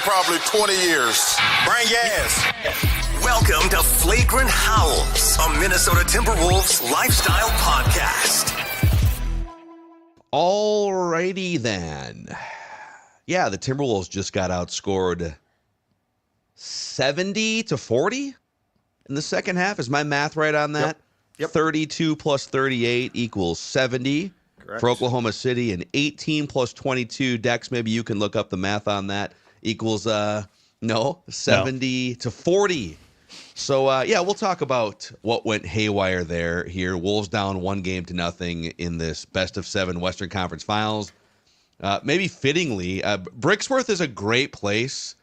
probably 20 years. Bring gas. Welcome to Flagrant Howls, a Minnesota Timberwolves lifestyle podcast. Alrighty then. Yeah, the Timberwolves just got outscored 70-40 in the second half. Is my math right on that? Yep. 32 plus 38 equals 70. Correct. For Oklahoma City, and 18 plus 22. Dex, maybe you can look up the math on that. Equals 70 to 40. So yeah, we'll talk about what went haywire here. Wolves down 1-0 in this best of 7 Western Conference Finals. Maybe fittingly, Bricksworth is a great place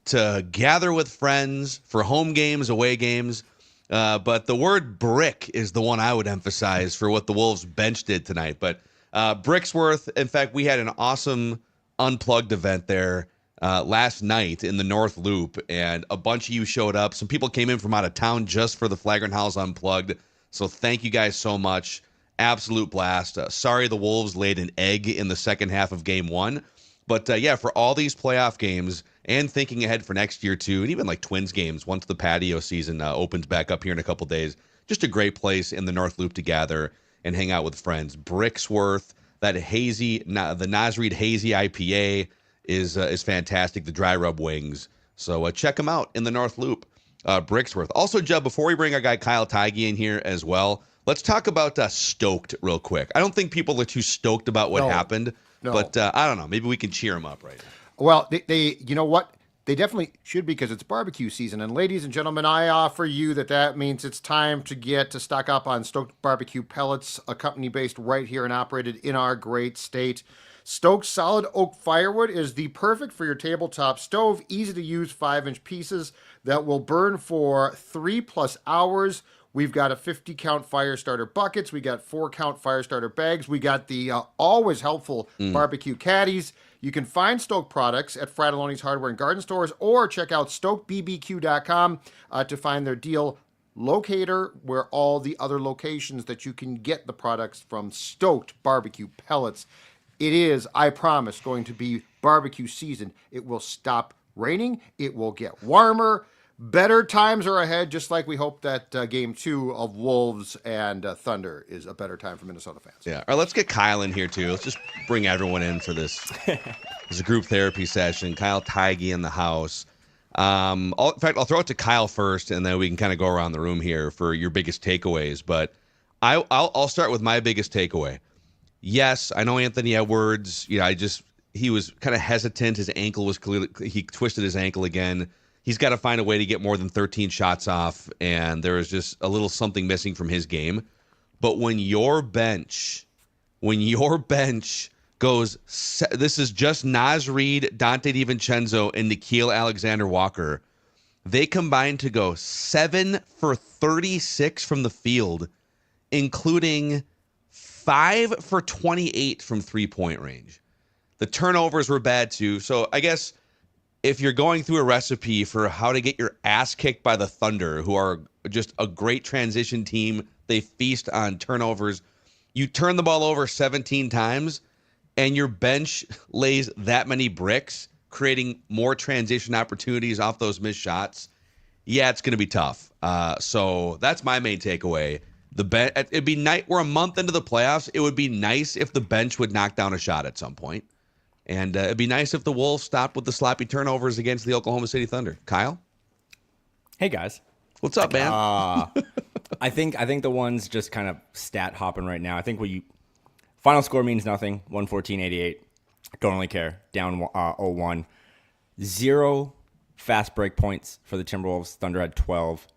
to gather with friends for home games, away games. But the word brick is the one I would emphasize for what the Wolves bench did tonight. But Bricksworth, in fact, we had an awesome unplugged event there last night in the North Loop, and a bunch of you showed up. Some people came in from out of town just for the Flagrant Howls Unplugged. So thank you guys so much. Absolute blast. Sorry the Wolves laid an egg in the second half of Game 1. But yeah, for all these playoff games and thinking ahead for next year too, and even like Twins games once the patio season opens back up here in a couple days, just a great place in the North Loop to gather and hang out with friends. Bricksworth, that the Nasreed Hazy IPA is fantastic. The dry rub wings, so check them out in the North Loop. Bricksworth. Also, Judd, before we bring our guy Kyle Tighe in here as well, let's talk about stoked real quick. I don't think people are too stoked about what happened. No. But I don't know. Maybe we can cheer them up right now. Well, they you know what? They definitely should, because it's barbecue season. And ladies and gentlemen, I offer you that means it's time to stock up on Stoked Barbecue Pellets, a company based right here and operated in our great state. Stoked solid oak firewood is the perfect for your tabletop stove. Easy to use 5-inch pieces that will burn for 3+ hours. We've got a 50-count fire starter buckets. We got 4-count fire starter bags. We got the always helpful barbecue caddies. You can find Stoked products at Fratelloni's Hardware and Garden Stores, or check out StokedBBQ.com to find their deal locator, where all the other locations that you can get the products from. Stoked Barbecue Pellets. It is, I promise, going to be barbecue season. It will stop raining. It will get warmer. Better times are ahead, just like we hope that Game 2 of Wolves and Thunder is a better time for Minnesota fans. Yeah. All right, let's get Kyle in here, too. Let's just bring everyone in for this. This is a group therapy session. Kyle Tighe in the house. In fact, I'll throw it to Kyle first, and then we can kind of go around the room here for your biggest takeaways. But I'll start with my biggest takeaway. Yes, I know Anthony Edwards. He was kind of hesitant. His ankle was he twisted his ankle again. He's got to find a way to get more than 13 shots off, and there is just a little something missing from his game. But when your bench goes, this is just Naz Reid, Dante DiVincenzo, and Nickeil Alexander-Walker, they combined to go 7 for 36 from the field, including 5 for 28 from three-point range. The turnovers were bad too, so I guess if you're going through a recipe for how to get your ass kicked by the Thunder, who are just a great transition team, they feast on turnovers. You turn the ball over 17 times, and your bench lays that many bricks, creating more transition opportunities off those missed shots. Yeah, it's going to be tough. So that's my main takeaway. It'd be nice. We're a month into the playoffs. It would be nice if the bench would knock down a shot at some point. And it'd be nice if the Wolves stopped with the sloppy turnovers against the Oklahoma City Thunder. Kyle? Hey, guys. What's up, man? I think the one's just kind of stat hopping right now. I think final score means nothing. 114-88. Don't really care. Down 0-1. 0 fast break points for the Timberwolves. Thunder had 12.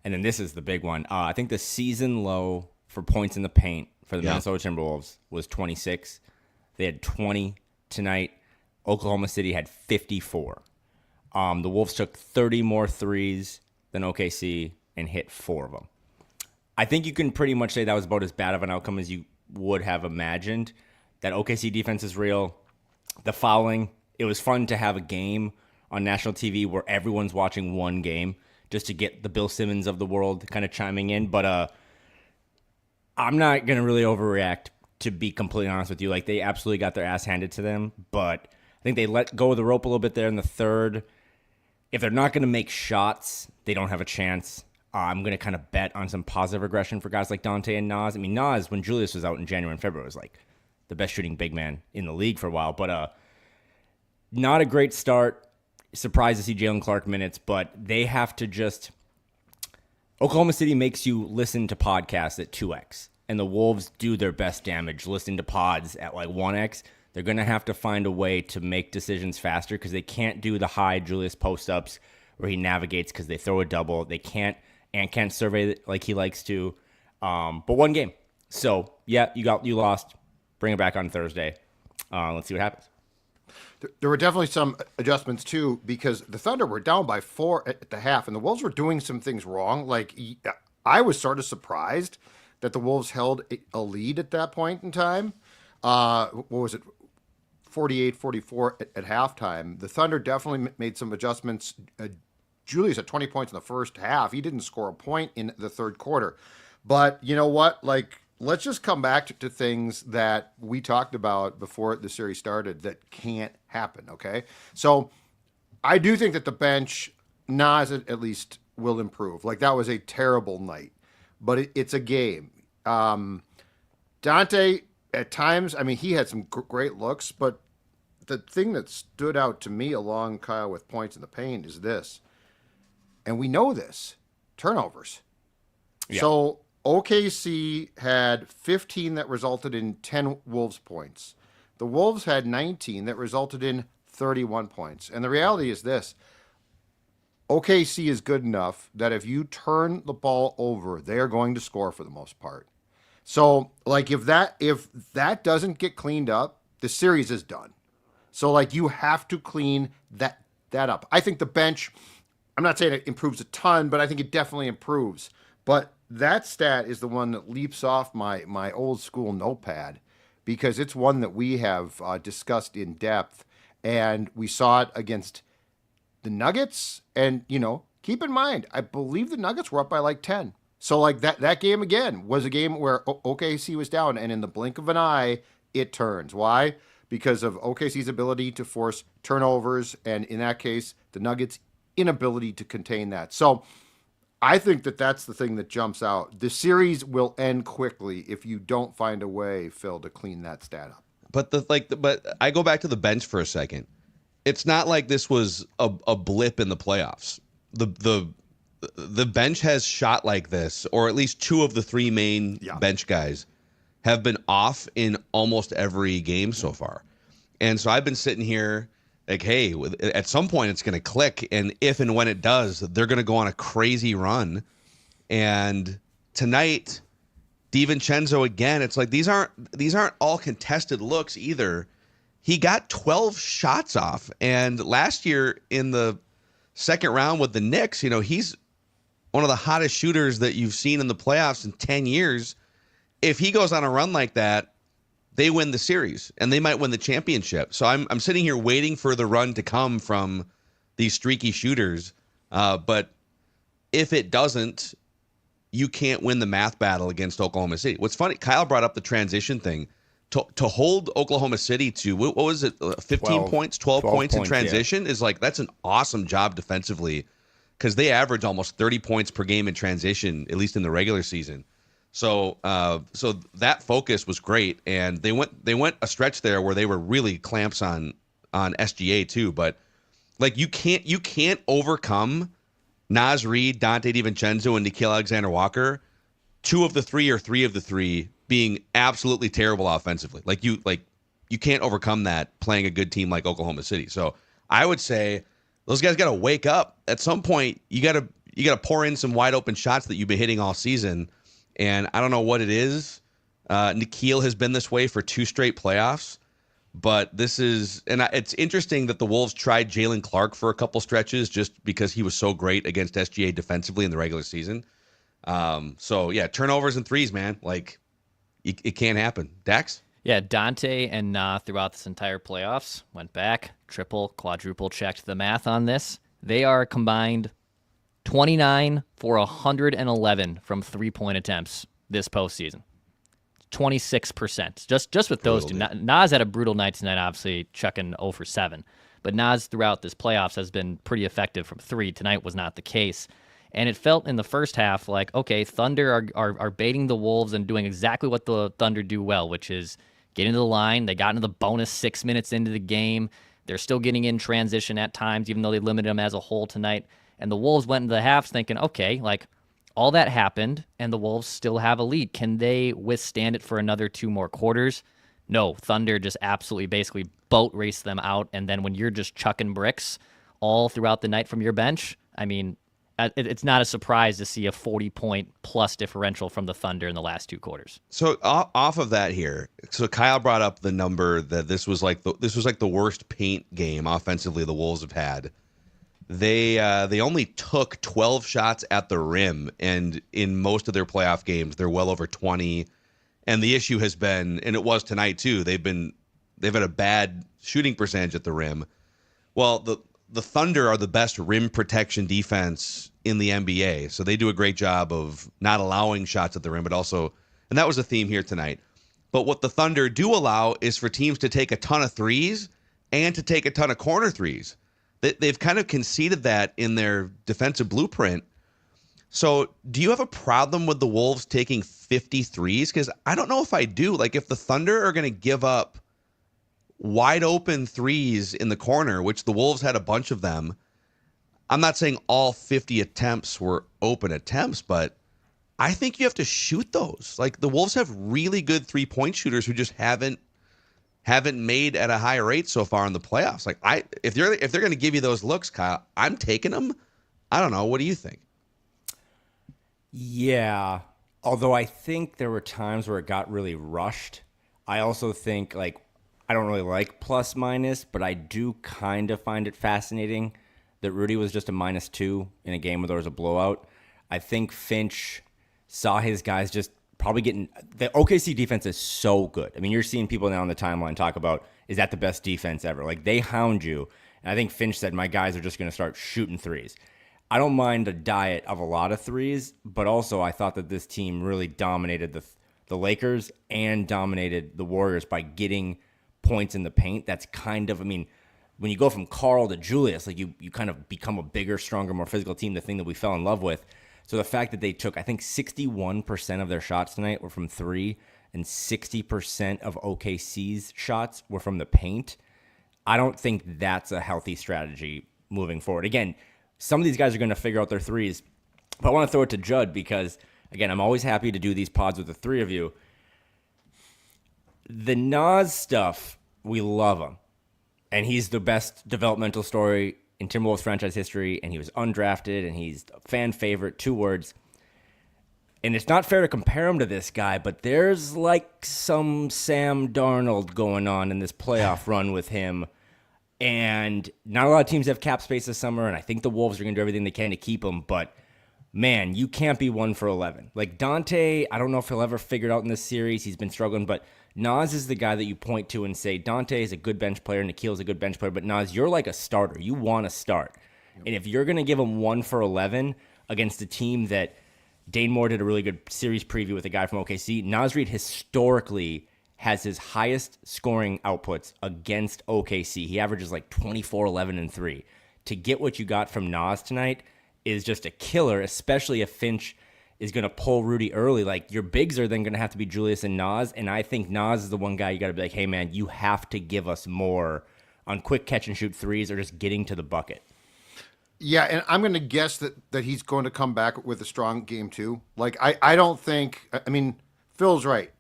And then this is the big one. I think the season low for points in the paint for the Minnesota Timberwolves was 26. They had 20 tonight. Oklahoma City had 54. The Wolves took 30 more threes than OKC and hit 4 of them. I think you can pretty much say that was about as bad of an outcome as you would have imagined. That OKC defense is real. The fouling, it was fun to have a game on national TV where everyone's watching one game just to get the Bill Simmons of the world kind of chiming in. But I'm not going to really overreact, to be completely honest with you. Like, they absolutely got their ass handed to them, but I think they let go of the rope a little bit there in the third. If they're not going to make shots, they don't have a chance. I'm going to kind of bet on some positive regression for guys like Dante and Nas. I mean, Nas, when Julius was out in January and February, was like the best shooting big man in the league for a while. But not a great start. Surprised to see Jalen Clark minutes, but they have to just... Oklahoma City makes you listen to podcasts at 2x, and the Wolves do their best damage listening to pods at like 1x. They're going to have to find a way to make decisions faster because they can't do the high Julius post-ups where he navigates because they throw a double. They can't survey like he likes to. But one game. So, yeah, you lost. Bring it back on Thursday. Let's see what happens. There were definitely some adjustments, too, because the Thunder were down by 4 at the half, and the Wolves were doing some things wrong. Like, I was sort of surprised that the Wolves held a lead at that point in time. What was it? 48-44 at halftime. The Thunder definitely made some adjustments. Julius had 20 points in the first half. He didn't score a point in the third quarter. But you know what? Like, let's just come back to things that we talked about before the series started that can't happen, okay? So I do think that the bench, Nas at least, will improve. Like, that was a terrible night. But it's a game. Dante, at times, I mean, he had some great looks, but the thing that stood out to me along Kyle with points in the paint is this. And we know this, turnovers. Yeah. So OKC had 15 that resulted in 10 Wolves points. The Wolves had 19 that resulted in 31 points. And the reality is this. OKC is good enough that if you turn the ball over, they are going to score for the most part. So, like, if that doesn't get cleaned up, the series is done. So, like, you have to clean that up. I think the bench, I'm not saying it improves a ton, but I think it definitely improves. But that stat is the one that leaps off my old school notepad because it's one that we have discussed in depth, and we saw it against the Nuggets. And, you know, keep in mind, I believe the Nuggets were up by like 10. So, like, that game, again, was a game where OKC was down, and in the blink of an eye, it turns. Why? Because of OKC's ability to force turnovers, and in that case, the Nuggets' inability to contain that. So, I think that that's the thing that jumps out. The series will end quickly if you don't find a way, Phil, to clean that stat up. But I go back to the bench for a second. It's not like this was a blip in the playoffs. The bench has shot like this, or at least two of the three main bench guys have been off in almost every game so far. And so I've been sitting here like, hey, at some point it's going to click. And if and when it does, they're going to go on a crazy run. And tonight, DiVincenzo again, it's like these aren't all contested looks either. He got 12 shots off. And last year in the second round with the Knicks, you know, he's one of the hottest shooters that you've seen in the playoffs in 10 years. If he goes on a run like that, they win the series and they might win the championship. So I'm sitting here waiting for the run to come from these streaky shooters. But if it doesn't, you can't win the math battle against Oklahoma City. What's funny, Kyle brought up the transition thing. To hold Oklahoma City to, what was it, 15 points, 12 points in transition is like, that's an awesome job defensively because they average almost 30 points per game in transition, at least in the regular season. So that focus was great, and they went a stretch there where they were really clamps on SGA too. But like you can't overcome Naz Reid, Dante DiVincenzo, and Nickeil Alexander-Walker, two of the three or three of the three being absolutely terrible offensively. Like you can't overcome that playing a good team like Oklahoma City. So I would say those guys got to wake up at some point. You got to pour in some wide open shots that you've been hitting all season. And I don't know what it is. Nickeil has been this way for 2 straight playoffs, but it's interesting that the Wolves tried Jalen Clark for a couple stretches just because he was so great against SGA defensively in the regular season. So yeah, turnovers and threes, man. Like it can't happen. Dax? Yeah, Dante and throughout this entire playoffs went back, triple, quadruple checked the math on this. They are combined 29 for 111 from 3-point attempts this postseason. 26%. Just with those two. Nas had a brutal night tonight, obviously chucking 0 for 7. But Nas throughout this playoffs has been pretty effective from 3. Tonight was not the case. And it felt in the first half like, okay, Thunder are baiting the Wolves and doing exactly what the Thunder do well, which is get into the line. They got into the bonus 6 minutes into the game. They're still getting in transition at times, even though they limited them as a whole tonight. And the Wolves went into the halves thinking, okay, like all that happened, and the Wolves still have a lead. Can they withstand it for another 2 more quarters? No, Thunder just absolutely basically boat raced them out. And then when you're just chucking bricks all throughout the night from your bench, I mean, it's not a surprise to see a 40-point plus differential from the Thunder in the last 2 quarters. So off of that here, so Kyle brought up the number that this was like the worst paint game offensively the Wolves have had. They only took 12 shots at the rim, and in most of their playoff games, they're well over 20. And the issue has been, and it was tonight too, they've had a bad shooting percentage at the rim. Well, the Thunder are the best rim protection defense in the NBA, so they do a great job of not allowing shots at the rim, but also, and that was a theme here tonight. But what the Thunder do allow is for teams to take a ton of threes and to take a ton of corner threes. They've kind of conceded that in their defensive blueprint. So do you have a problem with the Wolves taking 50 threes? Because I don't know if I do. Like, if the Thunder are going to give up wide open threes in the corner, which the Wolves had a bunch of them, I'm not saying all 50 attempts were open attempts, but I think you have to shoot those. Like, the Wolves have really good 3-point shooters who just haven't made at a high rate so far in the playoffs. Like, if they're going to give you those looks, Kyle, I'm taking them. I don't know. What do you think? Yeah, although I think there were times where it got really rushed. I also think, like, I don't really like plus minus, but I do kind of find it fascinating that Rudy was just a -2 in a game where there was a blowout. I think Finch saw his guys just probably getting – the OKC defense is so good. I mean, you're seeing people now on the timeline talk about, is that the best defense ever? Like, they hound you. And I think Finch said, my guys are just going to start shooting threes. I don't mind a diet of a lot of threes, but also I thought that this team really dominated the Lakers and dominated the Warriors by getting points in the paint. That's kind of, I mean, when you go from Carl to Julius, like you kind of become a bigger, stronger, more physical team, the thing that we fell in love with. So the fact that they took, I think 61% of their shots tonight were from 3 and 60% of OKC's shots were from the paint. I don't think that's a healthy strategy moving forward. Again, some of these guys are going to figure out their threes, but I want to throw it to Judd because, again, I'm always happy to do these pods with the 3 of you. The Nas stuff, we love him. And he's the best developmental story in Timberwolves franchise history, and he was undrafted, and he's a fan favorite, 2 words. And it's not fair to compare him to this guy, but there's like some Sam Darnold going on in this playoff run with him. And not a lot of teams have cap space this summer, and I think the Wolves are going to do everything they can to keep him. But, man, you can't be 1 for 11. Like, Dante, I don't know if he'll ever figure it out in this series. He's been struggling, but Nas is the guy that you point to and say, Dante is a good bench player, Nikhil's a good bench player, but Nas, you're like a starter. You want to start. Yep. And if you're going to give him 1 for 11 against a team that Dane Moore did a really good series preview with a guy from OKC, Naz Reid historically has his highest scoring outputs against OKC. He averages like 24, 11, and 3. To get what you got from Nas tonight is just a killer, especially if Finch is going to pull Rudy early. Like, your bigs are then going to have to be Julius and Nas, and I think Nas is the one guy you got to be like, hey, man, you have to give us more on quick catch-and-shoot threes or just getting to the bucket. Yeah, and I'm going to guess that he's going to come back with a strong game, too. Like, I don't think – I mean, Phil's right.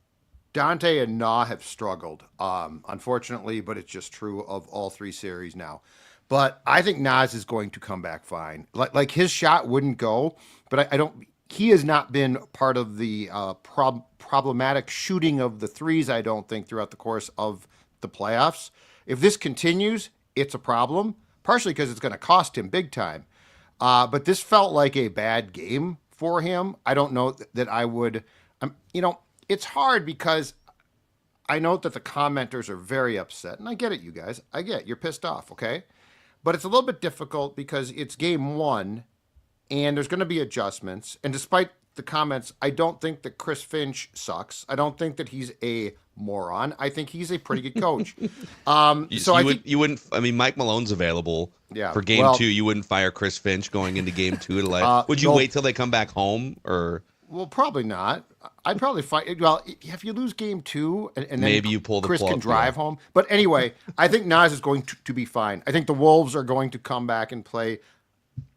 Dante and Na have struggled, unfortunately, but it's just true of all 3 series now. But I think Nas is going to come back fine. Like his shot wouldn't go, but I don't – he has not been part of the problematic shooting of the threes, I don't think, throughout the course of the playoffs. If this continues, it's a problem, partially because it's going to cost him big time. But this felt like a bad game for him. I don't know that I would it's hard because I know that the commenters are very upset. And I get it, you guys. I get it. You're pissed off, okay? But it's a little bit difficult because it's game 1. And there's going to be adjustments. And despite the comments, I don't think that Chris Finch sucks. I don't think that he's a moron. I think he's a pretty good coach. You wouldn't. I mean, Mike Malone's available for game 2. You wouldn't fire Chris Finch going into game 2 to would you wait till they come back home or? Well, probably not. I'd probably fight. Well, if you lose game 2 and then maybe you pull the Chris plug, can drive home. But anyway, I think Naz is going to be fine. I think the Wolves are going to come back and play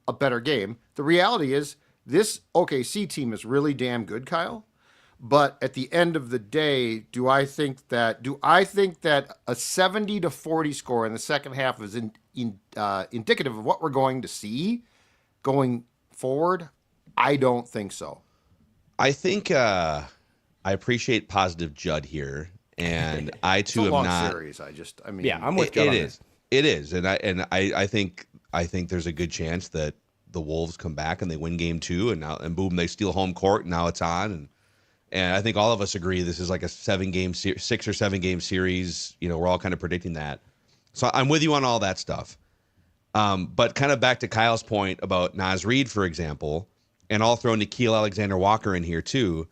a better game. The reality is this OKC team is really damn good, Kyle. But at the end of the day, do I think that a 70-40 score in the second half is indicative of what we're going to see going forward? I don't think so. I think I appreciate positive Judd here, and I too it's a am long not. Series. I'm with Judd on this. It is, and I think there's a good chance that the Wolves come back and they win game 2, and boom, they steal home court, and now it's on. And I think all of us agree this is like a 6 or 7 game series. You know, we're all kind of predicting that. So I'm with you on all that stuff. But kind of back to Kyle's point about Naz Reid, for example, and I'll throw Nickeil Alexander-Walker in here too.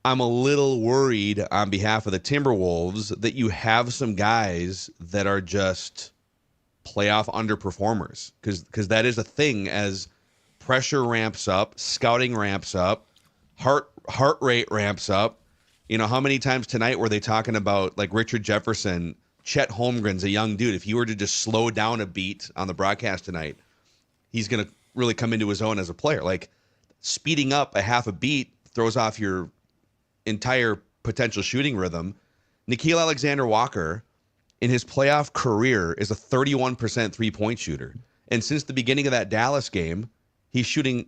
I'm a little worried on behalf of the Timberwolves that you have some guys that are just playoff underperformers, because that is a thing as pressure ramps up, scouting ramps up, heart rate ramps up. You know, how many times tonight were they talking about like Richard Jefferson, Chet Holmgren's a young dude. If you were to just slow down a beat on the broadcast tonight, he's going to really come into his own as a player. Like speeding up a half a beat throws off your entire potential shooting rhythm. Nickeil Alexander-Walker in his playoff career is a 31% three-point shooter. And since the beginning of that Dallas game, he's shooting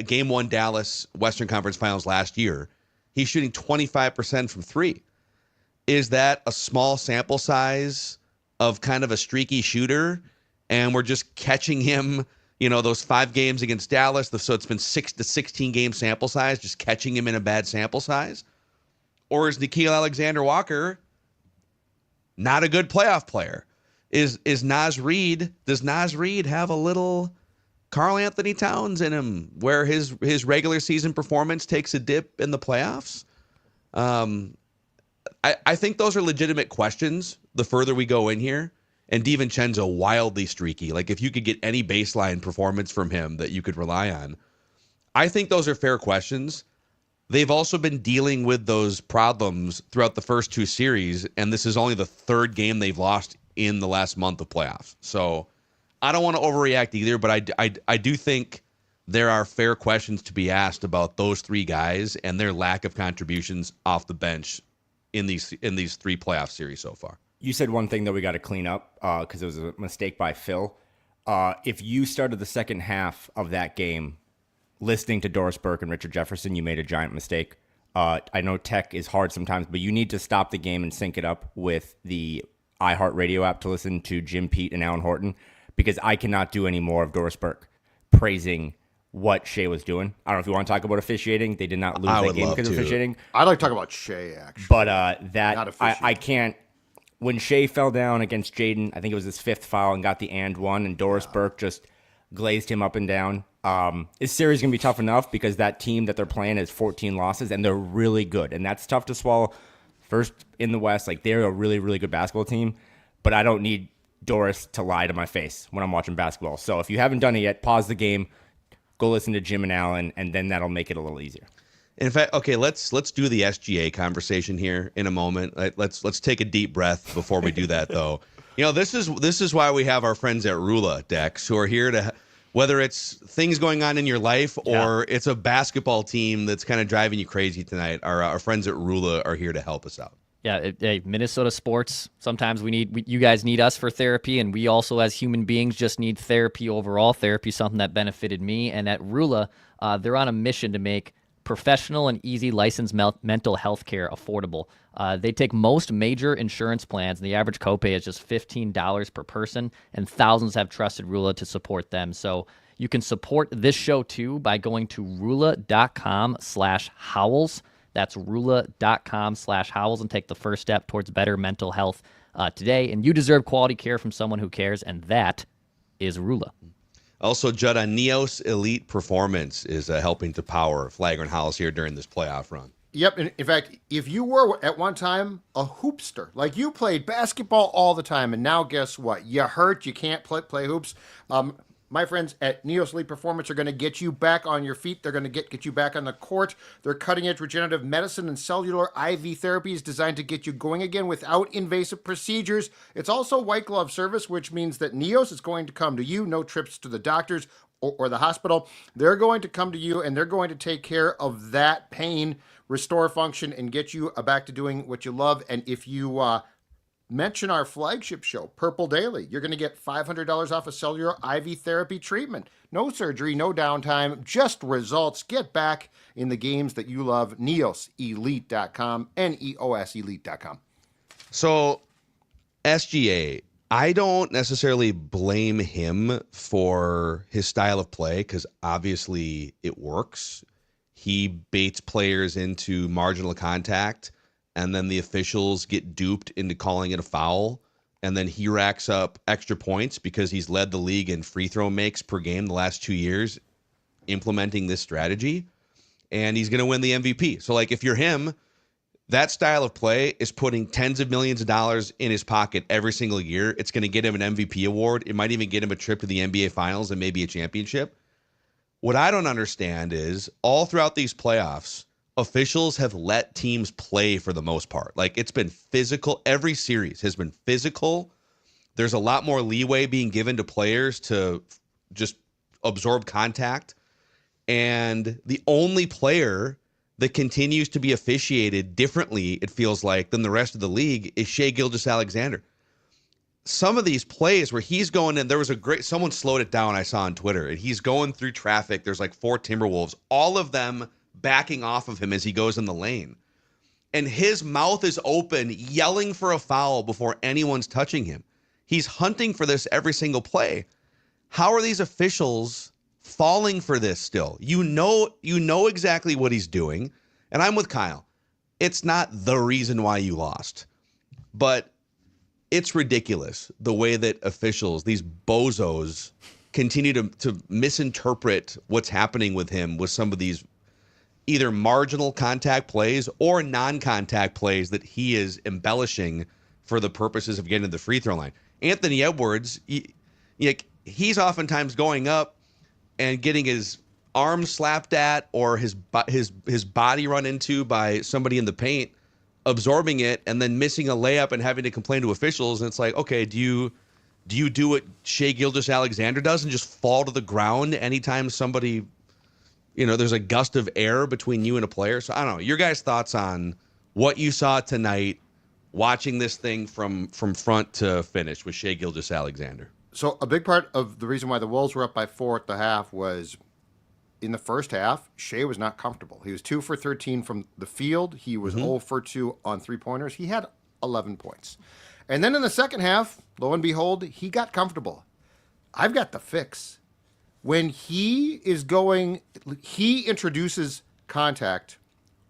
game 1 Dallas Western Conference Finals last year. He's shooting 25% from 3. Is that a small sample size of kind of a streaky shooter, and we're just catching him, you know, those 5 games against Dallas, so it's been 6 to 16 game sample size, just catching him in a bad sample size? Or is Nickeil Alexander-Walker not a good playoff player? Does Naz Reid have a little Karl Anthony Towns in him where his regular season performance takes a dip in the playoffs? I think those are legitimate questions the further we go in here. And DiVincenzo wildly streaky. Like if you could get any baseline performance from him that you could rely on, I think those are fair questions. They've also been dealing with those problems throughout the first 2 series, and this is only the 3rd game they've lost in the last month of playoffs. So I don't want to overreact either, but I do think there are fair questions to be asked about those 3 guys and their lack of contributions off the bench in these 3 playoff series so far. You said one thing that we got to clean up because it was a mistake by Phil. If you started the second half of that game listening to Doris Burke and Richard Jefferson, you made a giant mistake. I know tech is hard sometimes, but you need to stop the game and sync it up with the iHeartRadio app to listen to Jim Pete and Alan Horton, because I cannot do any more of Doris Burke praising what Shai was doing. I don't know if you want to talk about officiating. They did not lose that game because of officiating. I'd like to talk about Shai, actually. But I can't. When Shai fell down against Jaden, I think it was his 5th foul, and got the and one, and Doris Burke just glazed him up and down. This series is going to be tough enough because that team that they're playing has 14 losses, and they're really good. And that's tough to swallow. First in the West, like they're a really, really good basketball team. But I don't need Doris to lie to my face when I'm watching basketball. So if you haven't done it yet, pause the game, go listen to Jim and Alan, and then that'll make it a little easier. In fact, okay, let's do the SGA conversation here in a moment. Let's take a deep breath before we do that, though. You know, this is why we have our friends at Rula, Dex, who are here to, whether it's things going on in your life or it's a basketball team that's kind of driving you crazy tonight. Our friends at Rula are here to help us out. Yeah, Minnesota sports, sometimes you guys need us for therapy, and we also as human beings just need therapy overall. Therapy is something that benefited me, and at Rula, they're on a mission to make professional and easy licensed mental health care affordable. They take most major insurance plans, and the average copay is just $15 per person, and thousands have trusted Rula to support them. So you can support this show too by going to rula.com/howls. That's rula.com/howls, and take the first step towards better mental health today. And you deserve quality care from someone who cares, and that is Rula. Also, Judd, on Neos Elite Performance is helping to power Flagrant Howls here during this playoff run. Yep. In fact, if you were at one time a hoopster, like you played basketball all the time, and now guess what? You hurt, you can't play hoops. My friends at Neos Elite Performance are going to get you back on your feet. They're going to get you back on the court. Their cutting-edge regenerative medicine and cellular IV therapy is designed to get you going again without invasive procedures. It's also white glove service, which means that Neos is going to come to you. No trips to the doctors or the hospital. They're going to come to you, and they're going to take care of that pain, restore function, and get you back to doing what you love. And if you mention our flagship show, Purple Daily, you're going to get $500 off a cellular IV therapy treatment. No surgery, no downtime, just results. Get back in the games that you love. NeosElite.com, Neos Elite.com. So, SGA, I don't necessarily blame him for his style of play because obviously it works. He baits players into marginal contact, and then the officials get duped into calling it a foul, and then he racks up extra points because he's led the league in free throw makes per game the last 2 years implementing this strategy, and he's going to win the MVP. So, like, if you're him, that style of play is putting tens of millions of dollars in his pocket every single year. It's going to get him an MVP award. It might even get him a trip to the NBA Finals and maybe a championship. What I don't understand is all throughout these playoffs, officials have let teams play for the most part. Like, it's been physical. Every series has been physical. There's a lot more leeway being given to players to just absorb contact. And the only player that continues to be officiated differently, it feels like, than the rest of the league is Shai Gilgeous-Alexander. Some of these plays where he's going in, there was someone slowed it down I saw on Twitter, and he's going through traffic. There's like 4 Timberwolves, all of them backing off of him as he goes in the lane. And his mouth is open, yelling for a foul before anyone's touching him. He's hunting for this every single play. How are these officials falling for this still? You know exactly what he's doing. And I'm with Kyle. It's not the reason why you lost. But it's ridiculous the way that officials, these bozos, continue to misinterpret what's happening with him with some of these either marginal contact plays or non-contact plays that he is embellishing for the purposes of getting to the free throw line. Anthony Edwards, he's oftentimes going up and getting his arm slapped at or his body run into by somebody in the paint, absorbing it, and then missing a layup and having to complain to officials. And it's like, okay, do you do what Shai Gilgeous-Alexander does and just fall to the ground anytime somebody, there's a gust of air between you and a player? So I don't know. Your guys' thoughts on what you saw tonight, watching this thing from front to finish with Shai Gilgeous-Alexander? So a big part of the reason why the Wolves were up by 4 at the half was in the first half, Shai was not comfortable. He was 2 for 13 from the field. He was 0 for 2 on three-pointers. He had 11 points. And then in the second half, lo and behold, he got comfortable. I've got the fix. When he introduces contact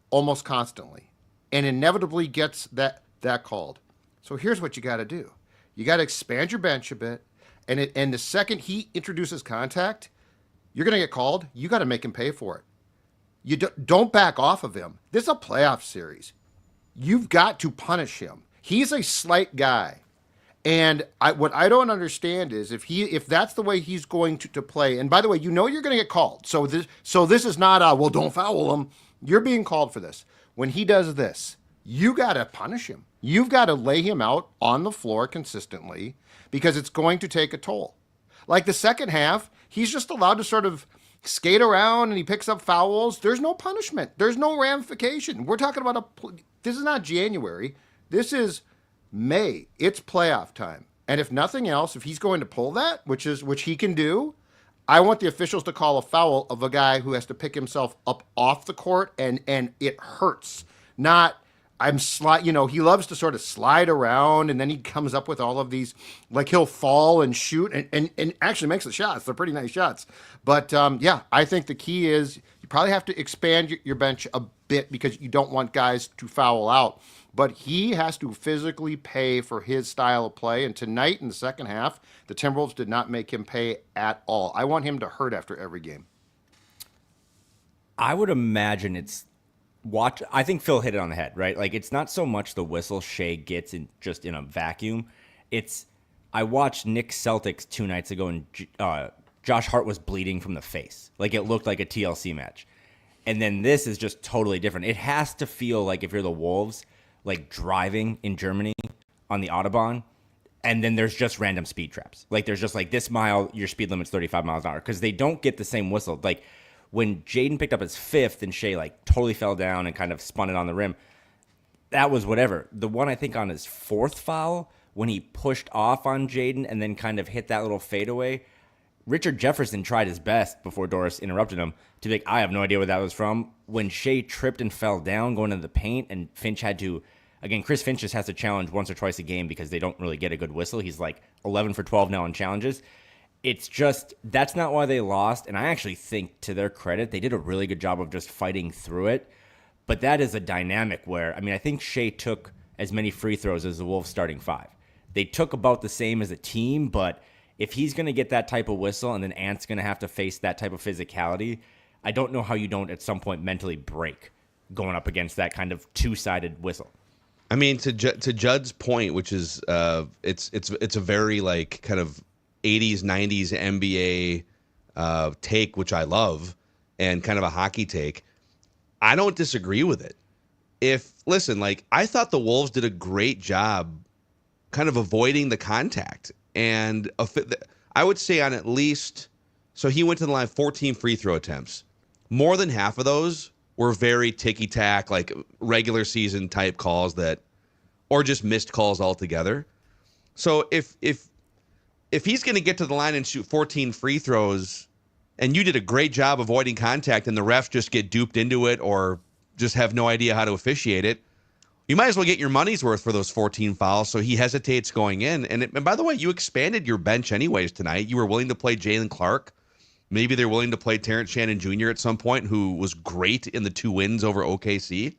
almost constantly and inevitably gets that called. So here's what you got to do. You got to expand your bench a bit. And the second he introduces contact, you're going to get called. You got to make him pay for it. You don't back off of him. This is a playoff series. You've got to punish him. He's a slight guy. And what I don't understand is if that's the way he's going to play. And by the way, you're going to get called. So this is not well, don't foul him. You're being called for this. When he does this, you got to punish him. You've got to lay him out on the floor consistently because it's going to take a toll. Like the second half, he's just allowed to sort of skate around and he picks up fouls. There's no punishment. There's no ramification. We're talking about this is not January. This is May. It's playoff time. And if nothing else, if he's going to pull that, which he can do, I want the officials to call a foul of a guy who has to pick himself up off the court and it hurts. Not he loves to sort of slide around and then he comes up with all of these, like he'll fall and shoot and actually makes the shots. They're pretty nice shots. But I think the key is you probably have to expand your bench a bit because you don't want guys to foul out. but he has to physically pay for his style of play. And tonight in the second half, the Timberwolves did not make him pay at all. I want him to hurt after every game. I would imagine I think Phil hit it on the head, right? Like, it's not so much the whistle Shai gets just in a vacuum. I watched Knicks Celtics 2 nights ago, and Josh Hart was bleeding from the face. Like, it looked like a TLC match. And then this is just totally different. It has to feel like, if you're the Wolves, like driving in Germany on the Autobahn, and then there's just random speed traps. Like, there's just like, this mile, your speed limit's 35 miles an hour, because they don't get the same whistle. Like, when Jaden picked up his fifth and Shai like totally fell down and kind of spun it on the rim, that was whatever. The one I think on his fourth foul, when he pushed off on Jaden and then kind of hit that little fadeaway, Richard Jefferson tried his best before Doris interrupted him to be like, I have no idea where that was from. When Shai tripped and fell down going into the paint, and Finch had to, again, Chris Finch just has to challenge once or twice a game because they don't really get a good whistle. He's like 11 for 12 now in challenges. It's just, that's not why they lost. And I actually think, to their credit, they did a really good job of just fighting through it. But that is a dynamic where, I mean, I think Shai took as many free throws as the Wolves starting five. They took about the same as a team, but if he's going to get that type of whistle and then Ant's going to have to face that type of physicality, I don't know how you don't at some point mentally break going up against that kind of two-sided whistle. I mean, to Judd's point, which is it's a very like kind of 80s, 90s NBA take, which I love, and kind of a hockey take. I don't disagree with it. Listen, like, I thought the Wolves did a great job kind of avoiding the contact. And I would say on at least, so he went to the line 14 free throw attempts. More than half of those were very ticky-tack, like regular season type calls or just missed calls altogether. So if he's going to get to the line and shoot 14 free throws, and you did a great job avoiding contact, and the refs just get duped into it or just have no idea how to officiate it, you might as well get your money's worth for those 14 fouls. So he hesitates going in. And by the way, you expanded your bench anyways tonight. You were willing to play Jalen Clark. Maybe they're willing to play Terrence Shannon Jr. at some point, who was great in the 2 wins over OKC.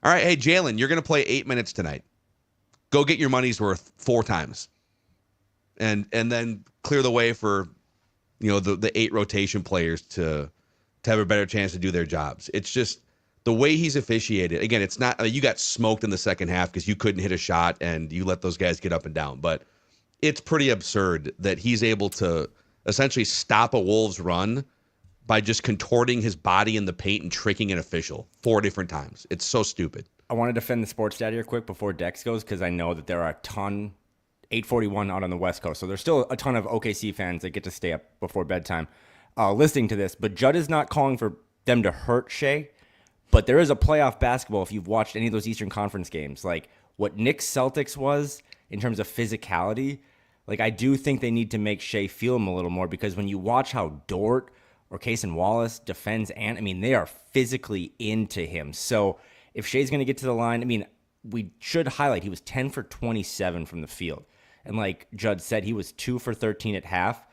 All right, hey, Jalen, you're going to play 8 minutes tonight. Go get your money's worth 4 times. And then clear the way for, the 8 rotation players to have a better chance to do their jobs. It's just the way he's officiated. Again, it's not, you got smoked in the second half because you couldn't hit a shot and you let those guys get up and down. But it's pretty absurd that he's able to essentially stop a Wolves run by just contorting his body in the paint and tricking an official 4 different times. It's so stupid. I want to defend the sports stat here quick before Dex goes, because I know that there are a ton, 8:41 out on the West Coast, so there's still a ton of OKC fans that get to stay up before bedtime listening to this. But Judd is not calling for them to hurt Shai, but there is a playoff basketball, if you've watched any of those Eastern Conference games, like what Knicks Celtics was in terms of physicality. Like, I do think they need to make Shai feel him a little more, because when you watch how Dort or Cason Wallace defends Ant, I mean, they are physically into him. So if Shai's going to get to the line, I mean, we should highlight he was 10 for 27 from the field. And like Judd said, he was 2 for 13 at half,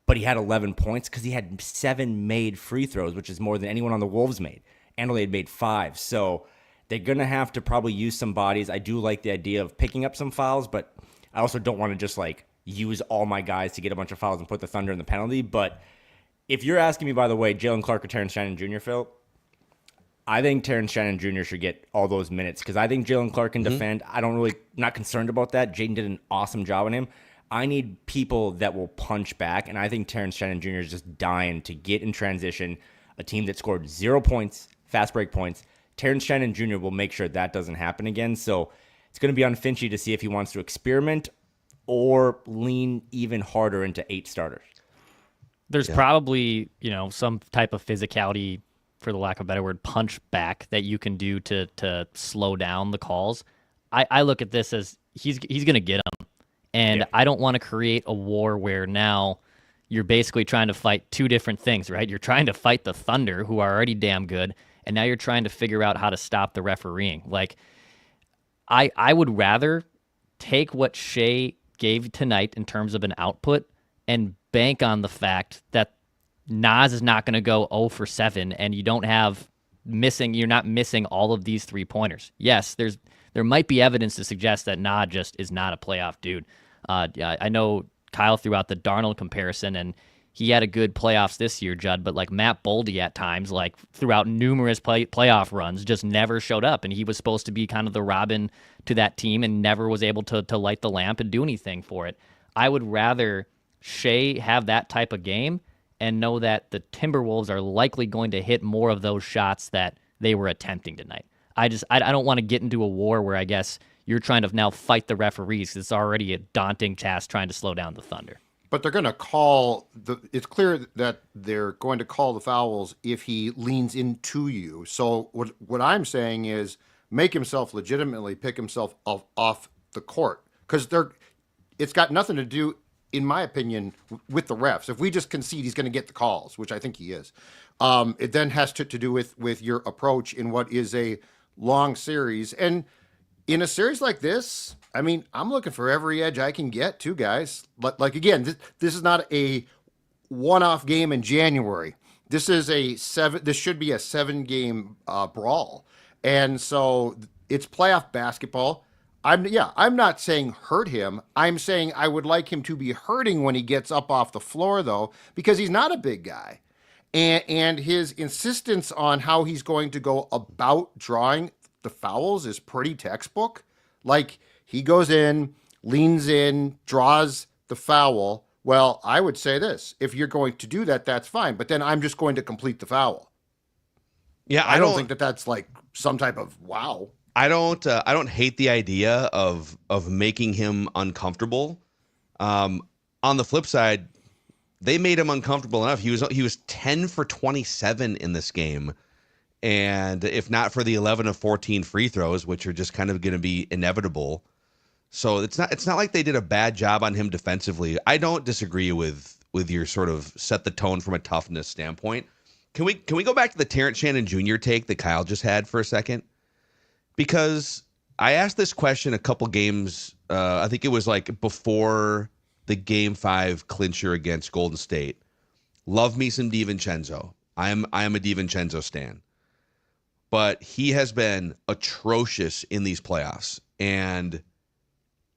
but he had 11 points because he had 7 made free throws, which is more than anyone on the Wolves made. Andale had made 5. So they're going to have to probably use some bodies. I do like the idea of picking up some fouls, but I also don't want to just like use all my guys to get a bunch of fouls and put the Thunder in the penalty. But if you're asking me, by the way, Jalen Clark or Terrence Shannon Jr., Phil, I think Terrence Shannon Jr. should get all those minutes, because I think Jalen Clark can defend. I don't really, not concerned about that. Jaden did an awesome job on him. I need people that will punch back, and I think Terrence Shannon Jr. is just dying to get in transition. A team that scored 0 points, fast break points. Terrence Shannon Jr. will make sure that doesn't happen again. So it's going to be on Finchy to see if he wants to experiment or lean even harder into 8 starters. There's probably, some type of physicality, for the lack of a better word, punch back that you can do to slow down the calls. I look at this as he's going to get them. And I don't want to create a war where now you're basically trying to fight 2 different things, right? You're trying to fight the Thunder, who are already damn good, and now you're trying to figure out how to stop the refereeing. Like, I would rather take what Shai gave tonight in terms of an output and bank on the fact that Nas is not going to go 0 for 7, and you're not missing all of these 3-pointers. Yes, there might be evidence to suggest that Nah just is not a playoff dude. I know Kyle threw out the Darnold comparison, and he had a good playoffs this year, Judd, but like Matt Boldy at times, like throughout numerous playoff runs, just never showed up. And he was supposed to be kind of the Robin to that team and never was able to light the lamp and do anything for it. I would rather Shai have that type of game and know that the Timberwolves are likely going to hit more of those shots that they were attempting tonight. I don't want to get into a war where I guess you're trying to now fight the referees. It's already a daunting task trying to slow down the Thunder. But they're going to call it's clear that they're going to call the fouls if he leans into you. So what I'm saying is make himself legitimately pick himself off the court, because it's got nothing to do, in my opinion, with the refs. If we just concede he's going to get the calls, which I think he is, it then has to do with your approach in what is a long series. And in a series like this, I mean, I'm looking for every edge I can get too, guys. Like again, this is not a one-off game in January. This should be a 7-game brawl. And so it's playoff basketball. I'm not saying hurt him. I'm saying I would like him to be hurting when he gets up off the floor, though, because he's not a big guy. And his insistence on how he's going to go about drawing the fouls is pretty textbook. Like, he goes in, leans in, draws the foul. Well, I would say this: if you're going to do that, that's fine. But then I'm just going to complete the foul. Yeah, I don't think that's like some type of wow. I don't hate the idea of making him uncomfortable. On the flip side, they made him uncomfortable enough. He was 10 for 27 in this game. And if not for the 11 of 14 free throws, which are just kind of going to be inevitable. So it's not like they did a bad job on him defensively. I don't disagree with your sort of set the tone from a toughness standpoint. Can we go back to the Terrence Shannon Jr. take that Kyle just had for a second? Because I asked this question a couple games, I think it was like before the Game 5 clincher against Golden State. Love me some DiVincenzo. I am a DiVincenzo stan. But he has been atrocious in these playoffs. And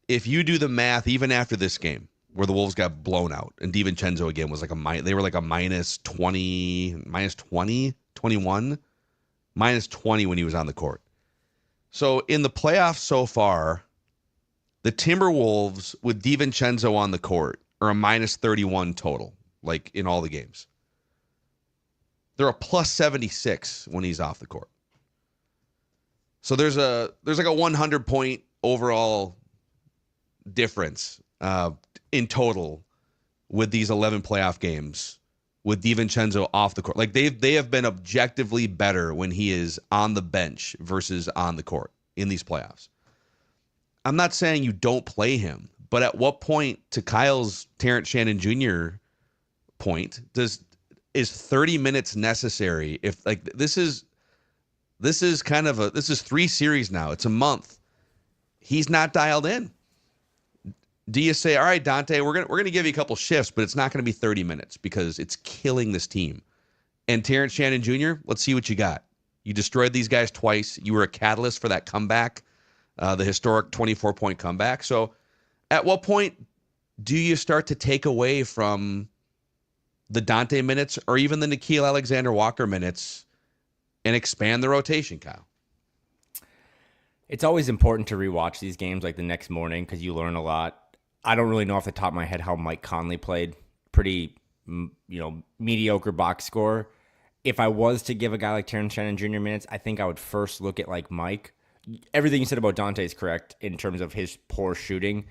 if you do the math, even after this game, where the Wolves got blown out, and DiVincenzo again was like they were like a minus 20, 21, minus 20 when he was on the court. So in the playoffs so far, the Timberwolves with DiVincenzo on the court are a minus 31 total, like in all the games. They're a plus 76 when he's off the court. So there's like a 100 point overall difference in total with these 11 playoff games with DiVincenzo off the court. Like they have been objectively better when he is on the bench versus on the court in these playoffs. I'm not saying you don't play him, but at what point, to Kyle's Terrence Shannon Jr. point, is 30 minutes necessary? If like this is 3 series now. It's a month. He's not dialed in. Do you say, all right, Dante, we're gonna give you a couple shifts, but it's not gonna be 30 minutes because it's killing this team? And Terrence Shannon Jr., let's see what you got. You destroyed these guys twice. You were a catalyst for that comeback, the historic 24-point comeback. So at what point do you start to take away from the Dante minutes or even the Nickeil Alexander-Walker minutes and expand the rotation, Kyle? It's always important to rewatch these games like the next morning because you learn a lot. I don't really know off the top of my head how Mike Conley played. Pretty, mediocre box score. If I was to give a guy like Terrence Shannon Jr. minutes, I think I would first look at like Mike. Everything you said about Dante is correct in terms of his poor shooting.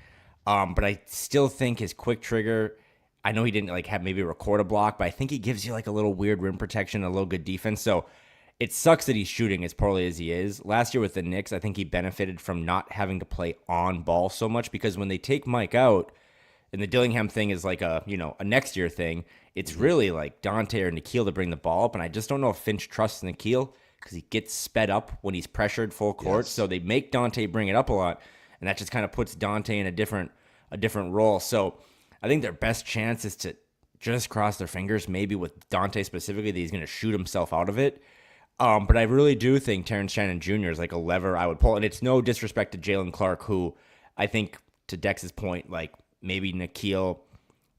But I still think his quick trigger, I know he didn't like have maybe record a block, but I think he gives you like a little weird rim protection, a little good defense. So it sucks that he's shooting as poorly as he is. Last year with the Knicks, I think he benefited from not having to play on ball so much because when they take Mike out, and the Dillingham thing is like a next year thing, it's really like Dante or Nickeil to bring the ball up. And I just don't know if Finch trusts Nickeil because he gets sped up when he's pressured full court. Yes. So they make Dante bring it up a lot, and that just kind of puts Dante in a different role. So I think their best chance is to just cross their fingers, maybe with Dante specifically, that he's going to shoot himself out of it. But I really do think Terrence Shannon Jr. is like a lever I would pull. And it's no disrespect to Jalen Clark, who I think, to Dex's point, like maybe Nickeil,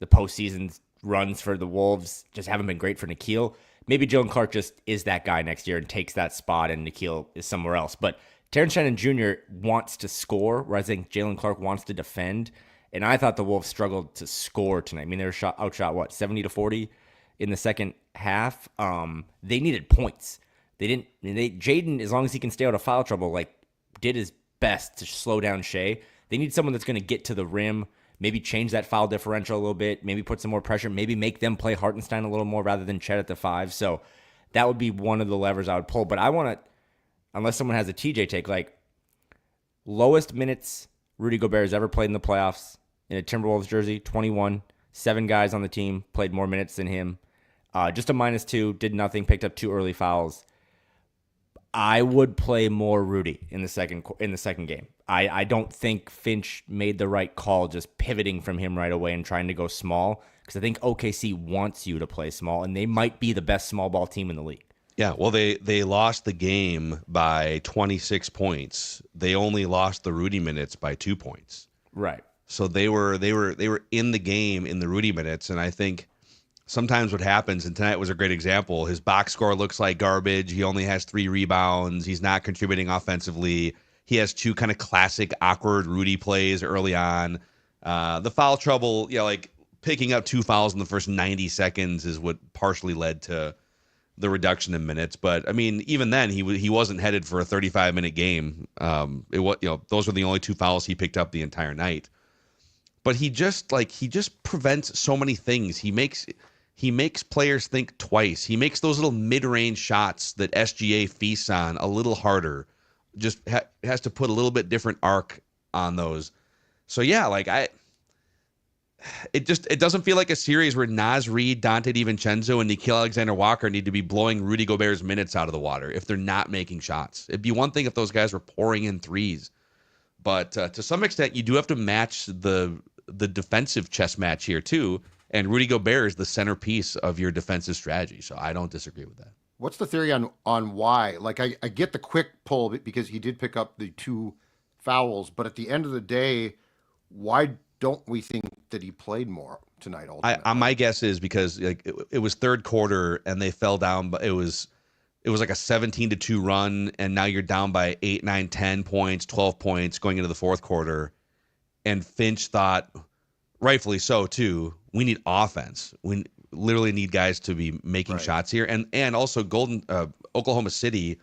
the postseason runs for the Wolves just haven't been great for Nickeil. Maybe Jalen Clark just is that guy next year and takes that spot and Nickeil is somewhere else. But Terrence Shannon Jr. wants to score, whereas I think Jalen Clark wants to defend. And I thought the Wolves struggled to score tonight. I mean, they were outshot, 70-40 in the second half. They needed points. Jaden, as long as he can stay out of foul trouble, like did his best to slow down Shai. They need someone that's going to get to the rim, maybe change that foul differential a little bit, maybe put some more pressure, maybe make them play Hartenstein a little more rather than Chet at the 5. So that would be one of the levers I would pull. But I want to, unless someone has a TJ take, like lowest minutes Rudy Gobert has ever played in the playoffs in a Timberwolves jersey, 21. 7 guys on the team played more minutes than him. Just a -2, did nothing, picked up 2 early fouls. I would play more Rudy in the second game. I don't think Finch made the right call just pivoting from him right away and trying to go small, because I think OKC wants you to play small, and they might be the best small ball team in the league. Yeah, well, they lost the game by 26 points. They only lost the Rudy minutes by 2 points. Right. So they were in the game in the Rudy minutes, and I think sometimes what happens, and tonight was a great example, his box score looks like garbage. He only has 3 rebounds. He's not contributing offensively. He has 2 kind of classic awkward Rudy plays early on. The foul trouble, like picking up 2 fouls in the first 90 seconds is what partially led to the reduction in minutes. But I mean, even then, he wasn't headed for a 35-minute game. It was, those were the only 2 fouls he picked up the entire night. But he just prevents so many things. He makes players think twice. He makes those little mid-range shots that SGA feasts on a little harder. Just has to put a little bit different arc on those. So yeah, it doesn't feel like a series where Naz Reid, Dante DiVincenzo, and Nickeil Alexander-Walker need to be blowing Rudy Gobert's minutes out of the water if they're not making shots. It'd be one thing if those guys were pouring in threes, but to some extent, you do have to match the defensive chess match here too. And Rudy Gobert is the centerpiece of your defensive strategy. So I don't disagree with that. What's the theory on why? Like, I get the quick pull because he did pick up the 2 fouls, but at the end of the day, why don't we think that he played more tonight? Ultimately? My guess is because it was third quarter and they fell down, but it was like a 17-2 run, and now you're down by 8, 9, 10 points, 12 points going into the fourth quarter. And Finch thought, rightfully so too, we need offense. We literally need guys to be making shots here. And also Oklahoma City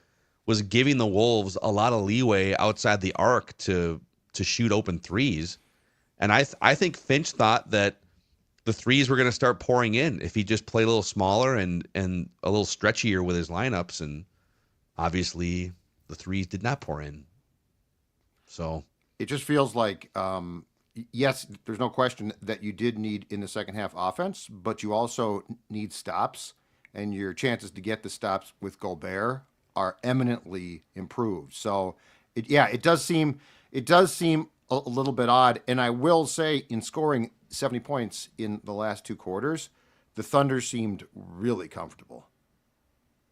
was giving the Wolves a lot of leeway outside the arc to shoot open threes. And I think Finch thought that the threes were going to start pouring in if he just played a little smaller and a little stretchier with his lineups. And obviously the threes did not pour in. So it just feels like, yes, there's no question that you did need in the second half offense, but you also need stops, and your chances to get the stops with Gobert are eminently improved. So it does seem a little bit odd. And I will say, in scoring 70 points in the last 2 quarters, the Thunder seemed really comfortable.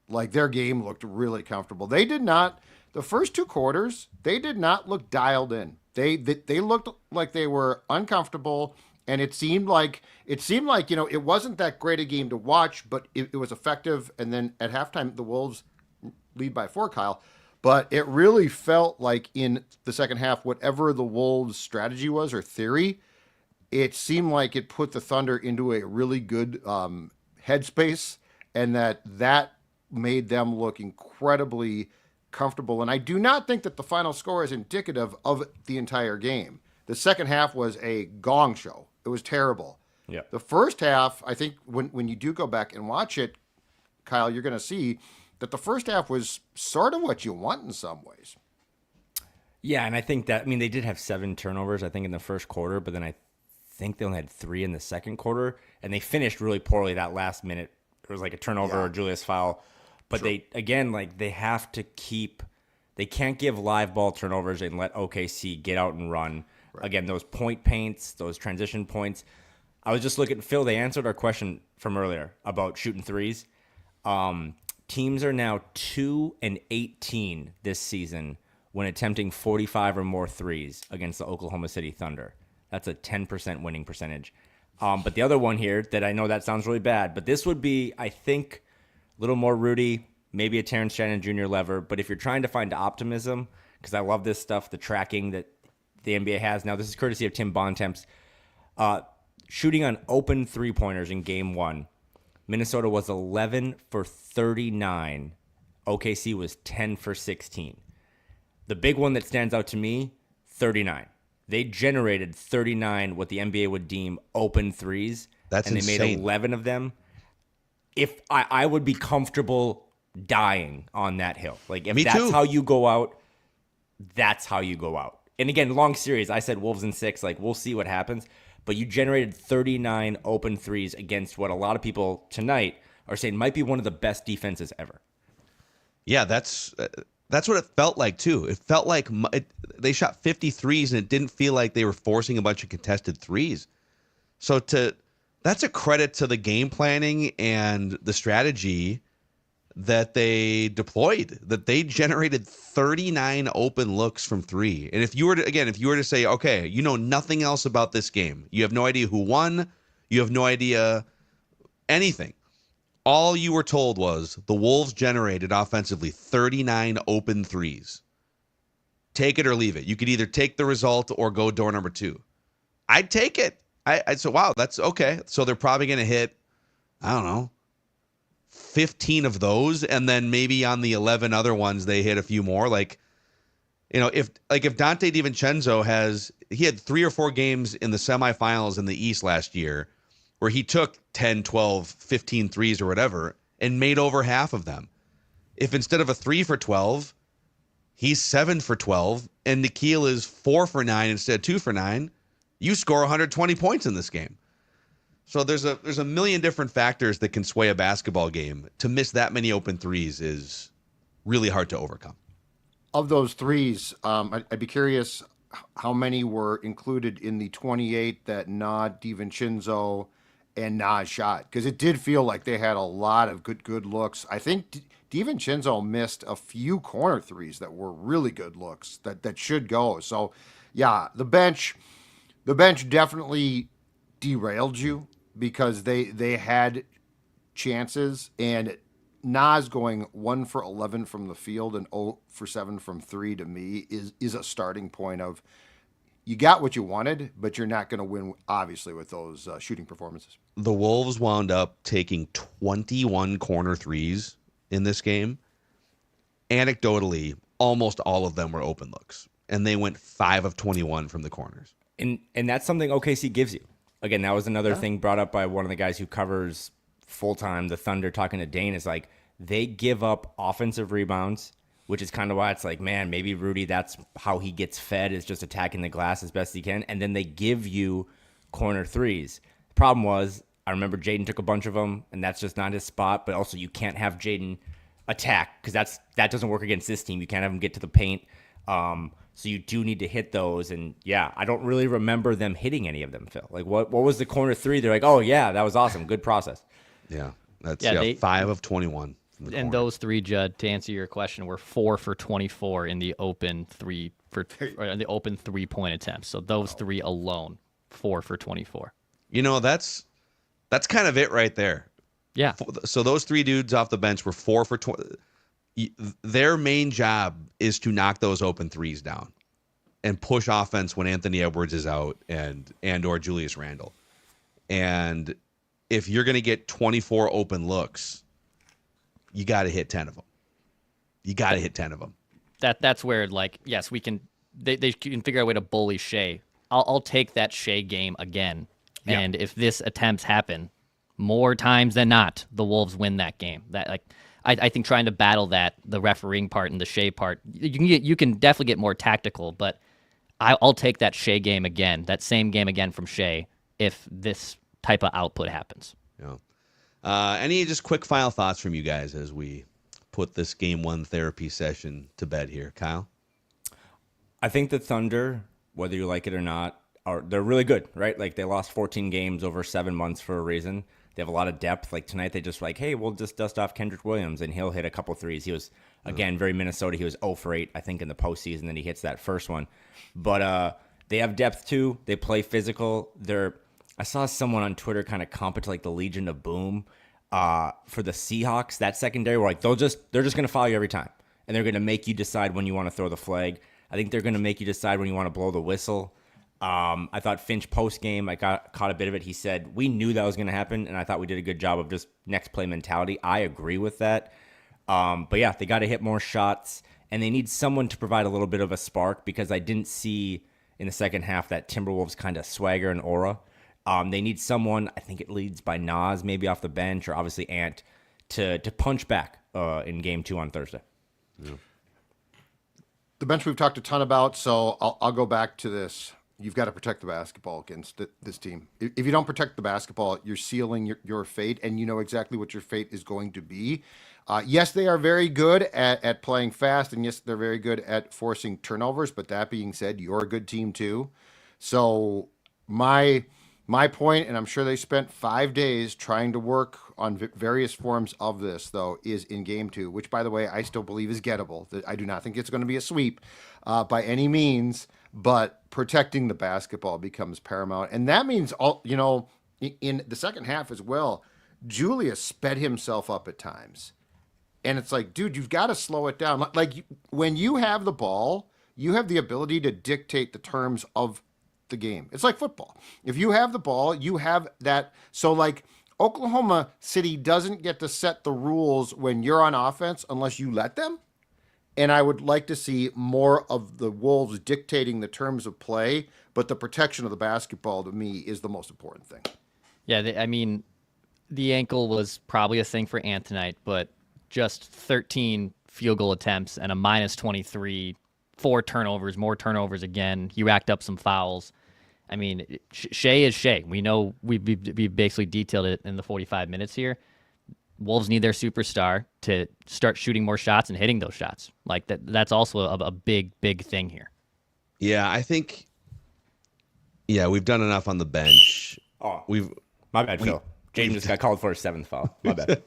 Like, their game looked really comfortable. They did not, the first 2 quarters, they did not look dialed in. They looked like they were uncomfortable, and it seemed like it wasn't that great a game to watch, but it was effective. And then at halftime, the Wolves lead by 4, Kyle. But it really felt like in the second half, whatever the Wolves' strategy was or theory, it seemed like it put the Thunder into a really good headspace, and that made them look incredibly comfortable. And I do not think that the final score is indicative of the entire game. The second half was a gong show. It was terrible. Yeah. The first half, I think when you do go back and watch it, Kyle, you're going to see that the first half was sort of what you want in some ways. Yeah, and I think that, they did have 7 turnovers, I think, in the first quarter, but then I think they only had 3 in the second quarter, and they finished really poorly that last minute. There was like a turnover or Julius foul. But they have to they can't give live ball turnovers and let OKC get out and run. Right. Again, those point paints, those transition points. I was just looking, Phil, they answered our question from earlier about shooting threes. Teams are now 2-18 this season when attempting 45 or more threes against the Oklahoma City Thunder. That's a 10% winning percentage. But the other one here that I know that sounds really bad, but this would be, I think, a little more Rudy, maybe a Terrence Shannon Jr. lever. But if you're trying to find optimism, because I love this stuff, the tracking that the NBA has now, this is courtesy of Tim Bontemps. Shooting on open three-pointers in Game 1, Minnesota was 11 for 39. OKC was 10 for 16. The big one that stands out to me, 39. They generated 39 what the NBA would deem open threes. That's and insane. They made 11 of them. If I would be comfortable dying on that hill. Like, if Me that's too. how you go out, that's how you go out. And again, long series. I said Wolves in 6. Like, we'll see what happens. But you generated 39 open threes against what a lot of people tonight are saying might be one of the best defenses ever. Yeah, that's what it felt like, too. It felt like they shot 50 threes, and it didn't feel like they were forcing a bunch of contested threes. So that's a credit to the game planning and the strategy that they deployed, that they generated 39 open looks from three. And if you were to say, okay, you know nothing else about this game, you have no idea who won, you have no idea anything. All you were told was the Wolves generated offensively 39 open threes. Take it or leave it. You could either take the result or go door number 2. I'd take it. I'd say, wow, that's okay. So they're probably going to hit, I don't know, 15 of those, and then maybe on the 11 other ones they hit a few more. Like, you know, if Dante DiVincenzo he had 3 or 4 games in the semifinals in the East last year where he took 10, 12, 15 threes or whatever and made over half of them. If instead of a 3 for 12, he's 7 for 12 and Nikhil is 4 for 9 instead of 2 for 9, you score 120 points in this game. So there's a million different factors that can sway a basketball game. To miss that many open threes is really hard to overcome. Of those threes, I'd be curious how many were included in the 28 that Nod, DiVincenzo, and Nas shot, because it did feel like they had a lot of good looks. I think DiVincenzo missed a few corner threes that were really good looks that should go. So, yeah, the bench definitely derailed you, because they had chances, and Nas going 1 for 11 from the field and 0 for 7 from 3 to me is a starting point of you got what you wanted, but you're not going to win, obviously, with those shooting performances. The Wolves wound up taking 21 corner threes in this game. Anecdotally, almost all of them were open looks, and they went 5 of 21 from the corners. And that's something OKC gives you. Again, that was another thing brought up by one of the guys who covers full-time the Thunder, talking to Dane, is like they give up offensive rebounds, which is kind of why it's like, man, maybe Rudy, that's how he gets fed, is just attacking the glass as best he can. And then they give you corner threes. The problem was, I remember Jaden took a bunch of them, and that's just not his spot. But also, you can't have Jaden attack, because that doesn't work against this team. You can't have him get to the paint. So you do need to hit those. And, yeah, I don't really remember them hitting any of them, Phil. Like, what was the corner three? They're like, oh, yeah, that was awesome. Good process. Yeah, that's 5 of 21. And those three, Judd, to answer your question, were 4 for 24 in the open 3-point attempts. So those three alone, 4 for 24. You know, that's kind of it right there. Yeah. So those three dudes off the bench were 4 for 20. Their main job is to knock those open threes down and push offense when Anthony Edwards is out and or Julius Randle. And if you're going to get 24 open looks, you got to hit 10 of them. That's where, like, yes, we can. They can figure out a way to bully Shai. I'll take that Shai game again. Yeah. And if this attempts happen, more times than not, the Wolves win that game. I think trying to battle the refereeing part and the Shai part, you can definitely get more tactical. But I'll take that Shai game again, that same game again from Shai, if this type of output happens. Yeah. Any just quick final thoughts from you guys as we put this game one therapy session to bed here, Kyle? I think the Thunder, whether you like it or not, they're really good, right? Like, they lost 14 games over 7 months for a reason. They have a lot of depth. Like tonight, they just like, hey, we'll just dust off Kendrick Williams, and he'll hit a couple threes. He was, again, very Minnesota. He was 0 for 8, I think, in the postseason. Then he hits that first one. But they have depth, too. They play physical. I saw someone on Twitter kind of comp it to like the Legion of Boom for the Seahawks. That secondary, where like they're just going to follow you every time, and they're going to make you decide when you want to throw the flag. I think they're going to make you decide when you want to blow the whistle. I thought Finch post-game, I caught a bit of it. He said, we knew that was going to happen, and I thought we did a good job of just next play mentality. I agree with that. But yeah, they got to hit more shots, and they need someone to provide a little bit of a spark because I didn't see in the second half that Timberwolves kind of swagger and aura. They need someone, I think it leads by Nas, maybe off the bench, or obviously Ant, to punch back in Game 2 on Thursday. Yeah. The bench we've talked a ton about, so I'll go back to this. You've got to protect the basketball against this team. If you don't protect the basketball, you're sealing your fate, and you know exactly what your fate is going to be. Yes, they are very good at playing fast, and yes, they're very good at forcing turnovers. But that being said, you're a good team too. So my point, and I'm sure they spent 5 days trying to work on various forms of this, though, is in Game 2, which, by the way, I still believe is gettable. I do not think it's going to be a sweep by any means. But protecting the basketball becomes paramount. And that means, in the second half as well, Julius sped himself up at times. And it's like, dude, you've got to slow it down. Like, when you have the ball, you have the ability to dictate the terms of the game. It's like football. If you have the ball, you have that. So, like, Oklahoma City doesn't get to set the rules when you're on offense unless you let them. And I would like to see more of the Wolves dictating the terms of play, but the protection of the basketball, to me, is the most important thing. Yeah, the ankle was probably a thing for Ant tonight, but just 13 field goal attempts and a minus 23, 4 turnovers, more turnovers again. He racked up some fouls. I mean, Shai is Shai. We know we basically detailed it in the 45 minutes here. Wolves need their superstar to start shooting more shots and hitting those shots. Like that's also a big thing here. Yeah, I think. Yeah, we've done enough on the bench. Oh, my bad, Phil. Jaden just got called for a 7th foul. My bad.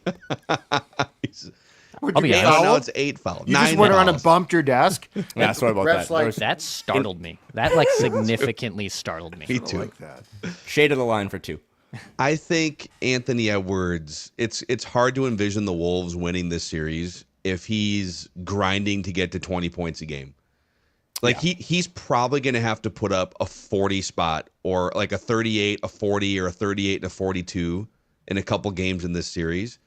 I'll be honest. Now it's 8 fouls. You 9 just went around and fouls. bumped your desk. Yeah, sorry about that. Like, That startled me. That significantly startled me. Me too. like that. Shade of the line for 2. I think Anthony Edwards, it's hard to envision the Wolves winning this series if he's grinding to get to 20 points a game. Like he's probably going to have to put up a 40 spot or like a 38, a 40, or a 38 and a 42 in a couple games in this series.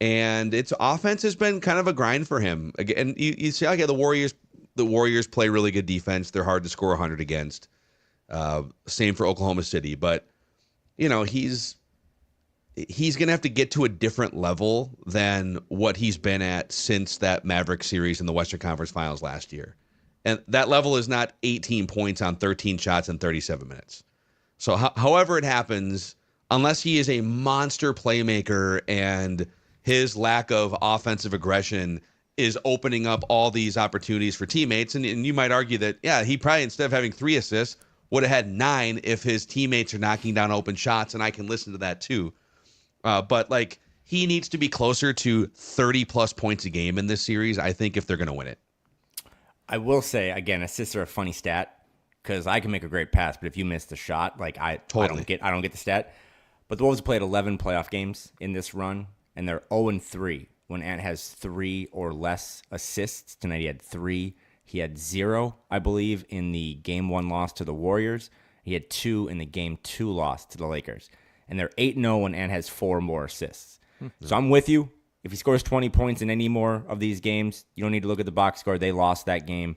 And its offense has been kind of a grind for him. Again, you see, okay, the Warriors play really good defense. They're hard to score 100 against. Same for Oklahoma City, but he's going to have to get to a different level than what he's been at since that Maverick series in the Western Conference Finals last year. And that level is not 18 points on 13 shots in 37 minutes. So however it happens, unless he is a monster playmaker and his lack of offensive aggression is opening up all these opportunities for teammates, and you might argue that, yeah, he probably, instead of having 3 assists, would have had 9 if his teammates are knocking down open shots, and I can listen to that too. But like, he needs to be closer to 30-plus points a game in this series, I think, if they're going to win it. I will say, again, assists are a funny stat because I can make a great pass, but if you miss the shot, like I don't get the stat. But the Wolves played 11 playoff games in this run, and they're 0-3 when Ant has 3 or less assists. Tonight he had 3. He had 0, I believe, in the Game 1 loss to the Warriors. He had 2 in the Game 2 loss to the Lakers. And they're 8-0 when Ant has 4 more assists. So I'm with you. If he scores 20 points in any more of these games, you don't need to look at the box score. They lost that game.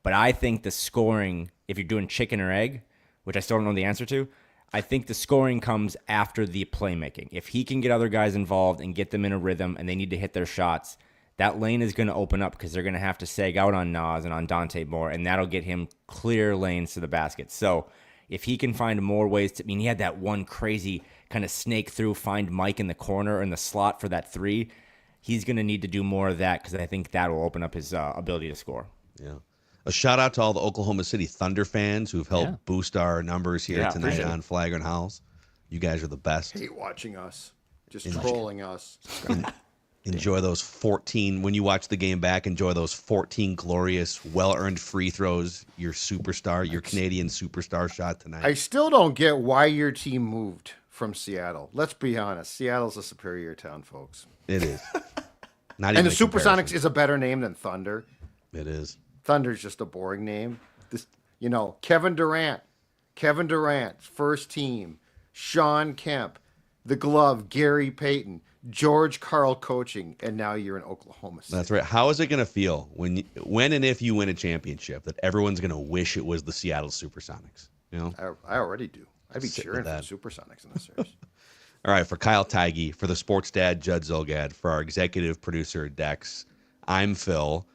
But I think the scoring, if you're doing chicken or egg, which I still don't know the answer to, I think the scoring comes after the playmaking. If he can get other guys involved and get them in a rhythm and they need to hit their shots, that lane is going to open up because they're going to have to sag out on Nas and on Dante Moore, and that'll get him clear lanes to the basket. So if he can find more ways to, he had that one crazy kind of snake through, find Mike in the corner or in the slot for that 3. He's going to need to do more of that because I think that will open up his ability to score. Yeah. A shout out to all the Oklahoma City Thunder fans who've helped boost our numbers here tonight on Flagrant Howls. You guys are the best. Hate watching us. just trolling us. Enjoy those 14, when you watch the game back, enjoy those 14 glorious, well-earned free throws your Canadian superstar shot tonight. I still don't get why your team moved from Seattle. Let's be honest. Seattle's a superior town, folks. It is. Not And even the a Supersonics comparison. is a better name than Thunder. It is. Thunder's just a boring name. This, Kevin Durant, first team, Sean Kemp, the glove, Gary Payton, George Karl coaching, and now you're in Oklahoma City. That's right. How is it going to feel when and if you win a championship that everyone's going to wish it was the Seattle Supersonics? I already do. I'd be Sit cheering with for that. the Supersonics in this series. All right, for Kyle Teige, for the sports dad, Judd Zolgad, for our executive producer, Dex, I'm Phil.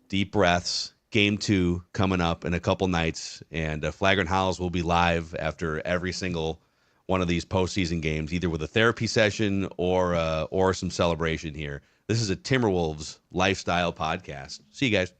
Deep breaths. Game 2 coming up in a couple nights, and Flagrant Howls will be live after every single one of these postseason games, either with a therapy session or some celebration here. This is a Timberwolves lifestyle podcast. See you guys.